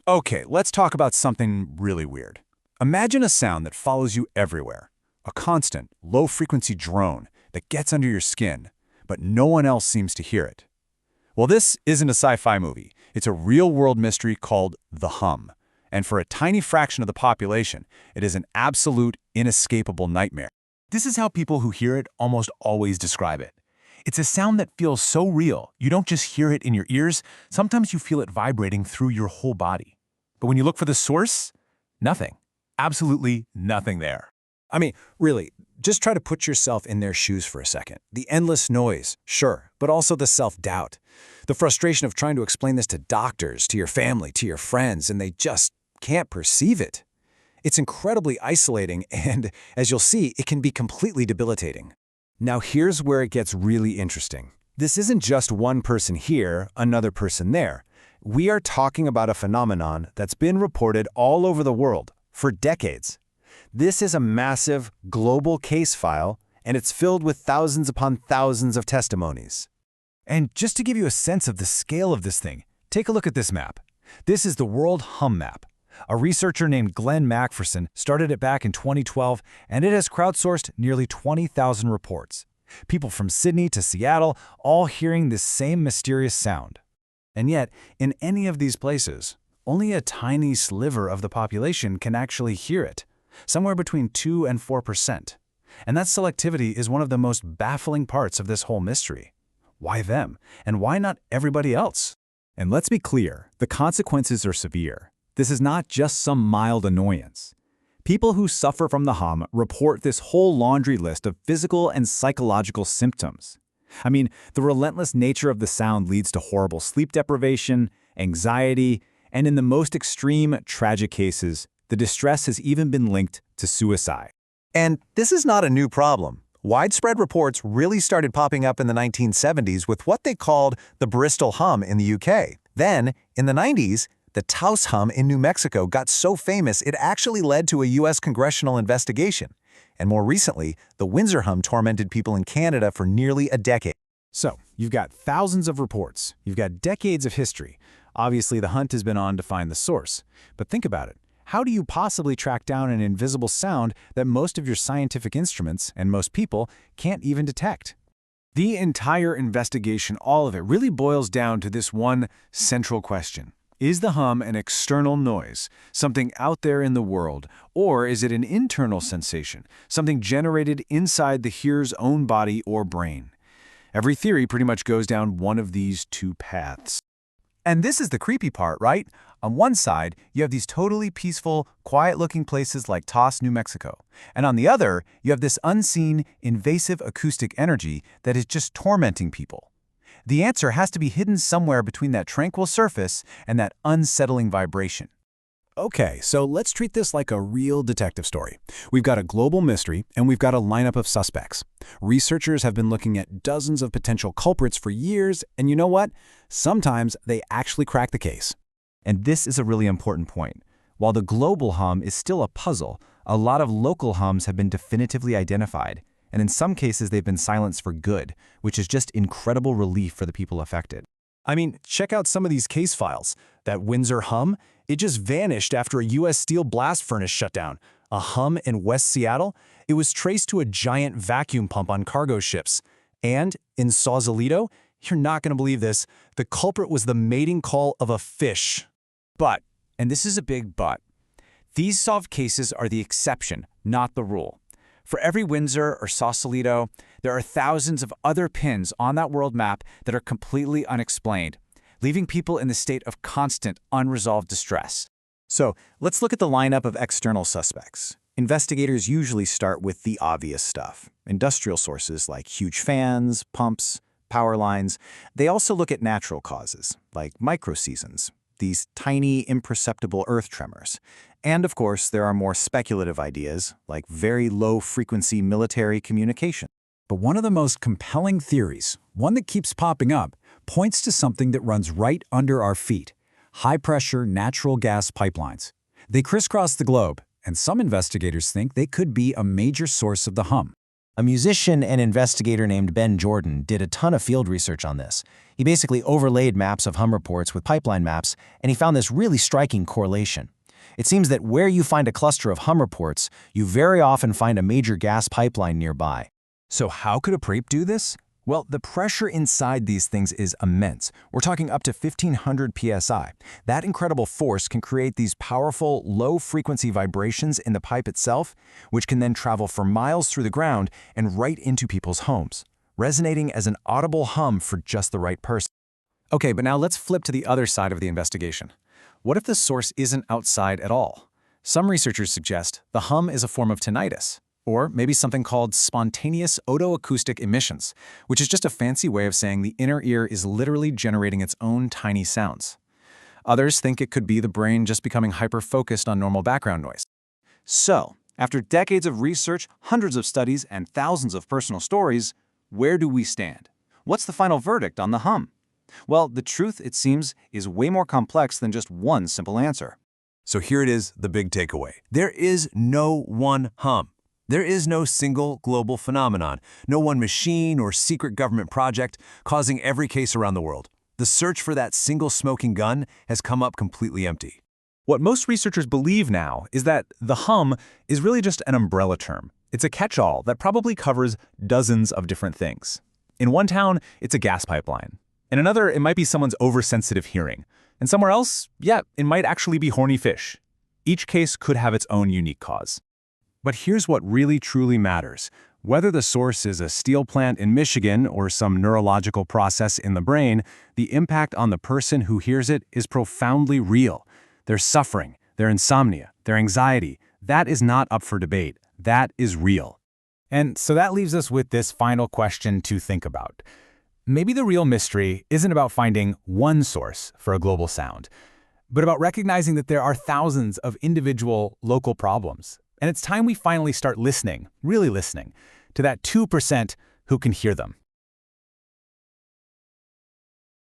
Okay, let's talk about something really weird. Imagine a sound that follows you everywhere. A constant, low-frequency drone that gets under your skin, but no one else seems to hear it. Well, this isn't a sci-fi movie. It's a real-world mystery called the hum. And for a tiny fraction of the population, it is an absolute, inescapable nightmare. This is how people who hear it almost always describe it. It's a sound that feels so real, you don't just hear it in your ears, sometimes you feel it vibrating through your whole body. But when you look for the source, nothing. Absolutely nothing there. I mean, really, just try to put yourself in their shoes for a second. The endless noise, sure, but also the self-doubt. The frustration of trying to explain this to doctors, to your family, to your friends, and they just can't perceive it. It's incredibly isolating, and as you'll see, it can be completely debilitating. Now here's where it gets really interesting. This isn't just one person here, another person there. We are talking about a phenomenon that's been reported all over the world for decades. This is a massive, global case file, and it's filled with thousands upon thousands of testimonies. And just to give you a sense of the scale of this thing, take a look at this map. This is the World Hum Map. A researcher named Glenn Macpherson started it back in 2012, and it has crowdsourced nearly 20,000 reports. People from Sydney to Seattle, all hearing this same mysterious sound. And yet, in any of these places, only a tiny sliver of the population can actually hear it, somewhere between 2 and 4%. And that selectivity is one of the most baffling parts of this whole mystery. Why them? And why not everybody else? And let's be clear, the consequences are severe. This is not just some mild annoyance. People who suffer from the hum report this whole laundry list of physical and psychological symptoms. I mean, the relentless nature of the sound leads to horrible sleep deprivation, anxiety, and in the most extreme, tragic cases, the distress has even been linked to suicide. And this is not a new problem. Widespread reports really started popping up in the 1970s with what they called the Bristol hum in the UK. Then, in the 90s, the Taos hum in New Mexico got so famous it actually led to a U.S. congressional investigation. And more recently, the Windsor hum tormented people in Canada for nearly a decade. So, you've got thousands of reports. You've got decades of history. Obviously, the hunt has been on to find the source. But think about it. How do you possibly track down an invisible sound that most of your scientific instruments and most people can't even detect? The entire investigation, all of it, really boils down to this one central question. Is the hum an external noise, something out there in the world, or is it an internal sensation, something generated inside the hearer's own body or brain? Every theory pretty much goes down one of these two paths. And this is the creepy part, right? On one side, you have these totally peaceful, quiet-looking places like Taos, New Mexico. And on the other, you have this unseen, invasive acoustic energy that is just tormenting people. The answer has to be hidden somewhere between that tranquil surface and that unsettling vibration. Okay, so let's treat this like a real detective story. We've got a global mystery, and we've got a lineup of suspects. Researchers have been looking at dozens of potential culprits for years, and you know what? Sometimes they actually crack the case. And this is a really important point. While the global hum is still a puzzle, a lot of local hums have been definitively identified. And in some cases, they've been silenced for good, which is just incredible relief for the people affected. I mean, check out some of these case files. That Windsor hum, it just vanished after a U.S. steel blast furnace shut down. A hum in West Seattle, it was traced to a giant vacuum pump on cargo ships. And in Sausalito, you're not going to believe this, the culprit was the mating call of a fish. But, and this is a big but, these solved cases are the exception, not the rule. For every Windsor or Sausalito, there are thousands of other pins on that world map that are completely unexplained, leaving people in the state of constant, unresolved distress. So, let's look at the lineup of external suspects. Investigators usually start with the obvious stuff. Industrial sources like huge fans, pumps, power lines. They also look at natural causes, like microseisons, these tiny, imperceptible earth tremors. And of course, there are more speculative ideas, like very low-frequency military communication. But one of the most compelling theories, one that keeps popping up, points to something that runs right under our feet: high-pressure natural gas pipelines. They crisscross the globe, and some investigators think they could be a major source of the hum. A musician and investigator named Ben Jordan did a ton of field research on this. He basically overlaid maps of hum reports with pipeline maps, and he found this really striking correlation. It seems that where you find a cluster of hum reports, you very often find a major gas pipeline nearby. So how could a preep do this? Well, the pressure inside these things is immense. We're talking up to 1,500 psi. That incredible force can create these powerful, low-frequency vibrations in the pipe itself, which can then travel for miles through the ground and right into people's homes, resonating as an audible hum for just the right person. Okay, but now let's flip to the other side of the investigation. What if the source isn't outside at all? Some researchers suggest the hum is a form of tinnitus, or maybe something called spontaneous otoacoustic emissions, which is just a fancy way of saying the inner ear is literally generating its own tiny sounds. Others think it could be the brain just becoming hyper-focused on normal background noise. So, after decades of research, hundreds of studies, and thousands of personal stories, where do we stand? What's the final verdict on the hum? Well, the truth, it seems, is way more complex than just one simple answer. So here it is, the big takeaway. There is no one hum. There is no single global phenomenon, no one machine or secret government project causing every case around the world. The search for that single smoking gun has come up completely empty. What most researchers believe now is that the hum is really just an umbrella term. It's a catch-all that probably covers dozens of different things. In one town, it's a gas pipeline. In another, it might be someone's oversensitive hearing. And somewhere else, yeah, it might actually be horny fish. Each case could have its own unique cause. But here's what really truly matters. Whether the source is a steel plant in Michigan or some neurological process in the brain, the impact on the person who hears it is profoundly real. Their suffering, their insomnia, their anxiety, that is not up for debate. That is real. And so that leaves us with this final question to think about. Maybe the real mystery isn't about finding one source for a global sound, but about recognizing that there are thousands of individual local problems. And it's time we finally start listening, really listening, to that 2% who can hear them.